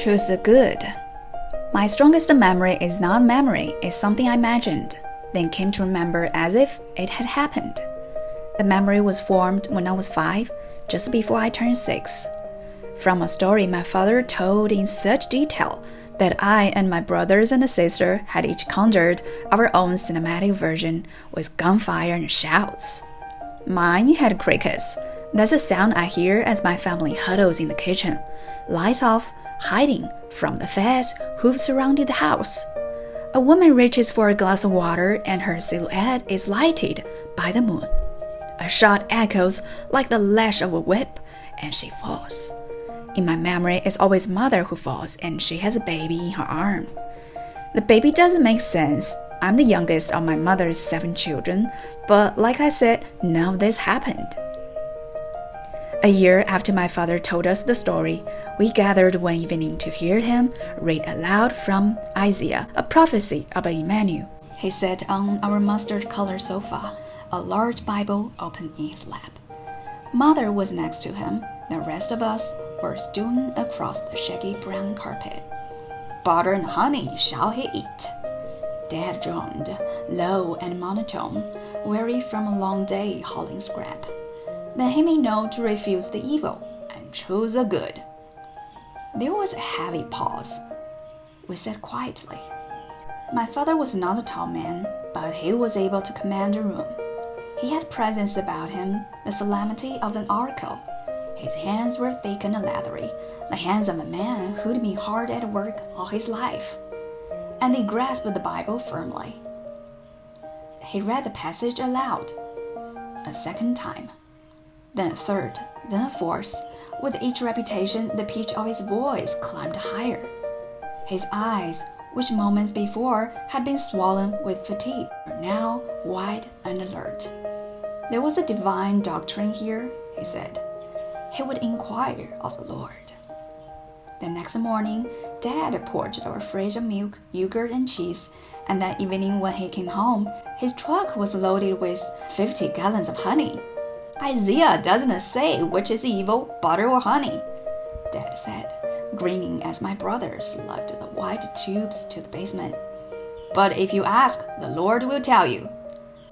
Choose the good. My strongest memory is not memory, it's something I imagined, then came to remember as if it had happened. The memory was formed when I was 5, just before I turned 6. From a story my father told in such detail that I and my brothers and sister had each conjured our own cinematic version with gunfire and shouts. Mine had crickets. That's the sound I hear as my family huddles in the kitchen, lights off, hiding from the feds who've surrounded the house. A woman reaches for a glass of water and her silhouette is lighted by the moon. A shot echoes like the lash of a whip and she falls. In my memory, it's always mother who falls and she has a baby in her arm. The baby doesn't make sense. I'm the youngest of my mother's 7 children, but like I said, none of this happened. A year after my father told us the story, we gathered one evening to hear him read aloud from Isaiah, a prophecy about Emmanuel. He sat on our mustard-colored sofa, a large Bible open in his lap. Mother was next to him. The rest of us were strewn across the shaggy brown carpet. Butter and honey shall he eat. Dad droned, low and monotone, weary from a long day hauling scrap. Then he made known to refuse the evil and choose the good. There was a heavy pause. We sat quietly. My father was not a tall man, but he was able to command a room. He had presence about him, the solemnity of an oracle. His hands were thick and leathery, the hands of a man who'd been hard at work all his life. And he grasped the Bible firmly. He read the passage aloud, a second time. Then a third, then a fourth. With each repetition, the pitch of his voice climbed higher. His eyes, which moments before had been swollen with fatigue, were now wide and alert. There was a divine doctrine here, he said. He would inquire of the Lord. The next morning, Dad purged our fridge of milk, yogurt, and cheese, and that evening when he came home, his truck was loaded with 50 gallons of honey. Isaiah doesn't say which is evil, butter or honey, Dad said, grinning as my brothers lugged the white tubes to the basement. But if you ask, the Lord will tell you.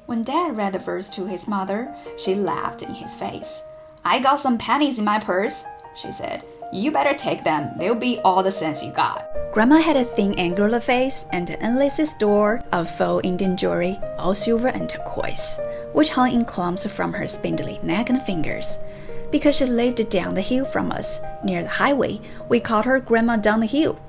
When Dad read the verse to his mother, she laughed in his face. I got some pennies in my purse, she said. You better take them. They'll be all the sense you got. Grandma had a thin, angular face and an endless store of faux Indian jewelry, all silver and turquoise, which hung in clumps from her spindly neck and fingers. Because she lived down the hill from us, near the highway, we called her Grandma Down the Hill.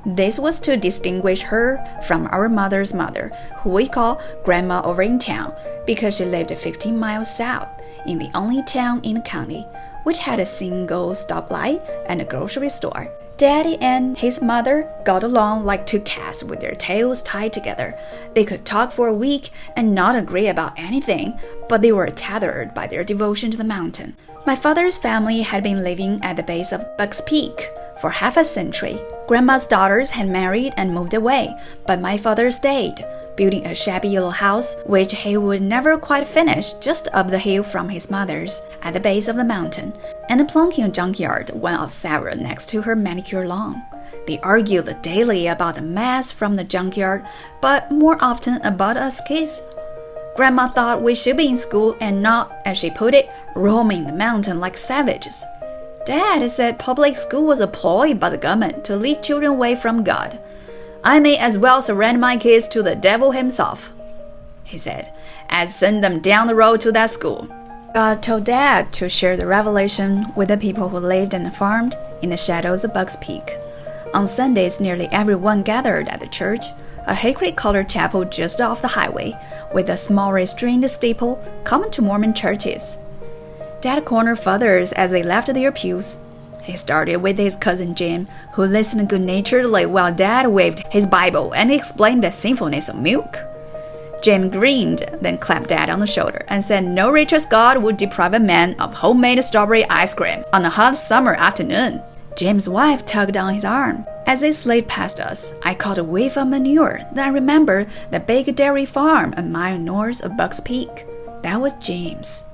This was to distinguish her from our mother's mother, who we call Grandma over in town, because she lived 15 miles south, in the only town in the county, which had a single stoplight and a grocery store. Daddy and his mother got along like 2 cats with their tails tied together. They could talk for a week and not agree about anything, but they were tethered by their devotion to the mountain. My father's family had been living at the base of Buck's Peak for half a century. Grandma's daughters had married and moved away, but my father stayed, building a shabby little house, which he would never quite finish, just up the hill from his mother's, at the base of the mountain, and planking a junkyard, one of several next to her manicure lawn. They argued daily about the mess from the junkyard, but more often about us kids. Grandma thought we should be in school and not, as she put it, roaming the mountain like savages. Dad said public school was a ploy by the government to lead children away from God. I may as well surrender my kids to the devil himself, he said, as send them down the road to that school. God told Dad to share the revelation with the people who lived and farmed in the shadows of Buck's Peak. On Sundays, nearly everyone gathered at the church, a hickory-colored chapel just off the highway, with a small restrained steeple common to Mormon churches. Dad cornered fathers as they left their pews. He started with his cousin Jim, who listened good-naturedly while Dad waved his Bible and explained the sinfulness of milk. Jim grinned, then clapped Dad on the shoulder and said no righteous God would deprive a man of homemade strawberry ice cream on a hot summer afternoon. Jim's wife tugged on his arm. As they slid past us, I caught a whiff of manure. Then I remembered the big dairy farm a mile north of Buck's Peak. That was Jim's.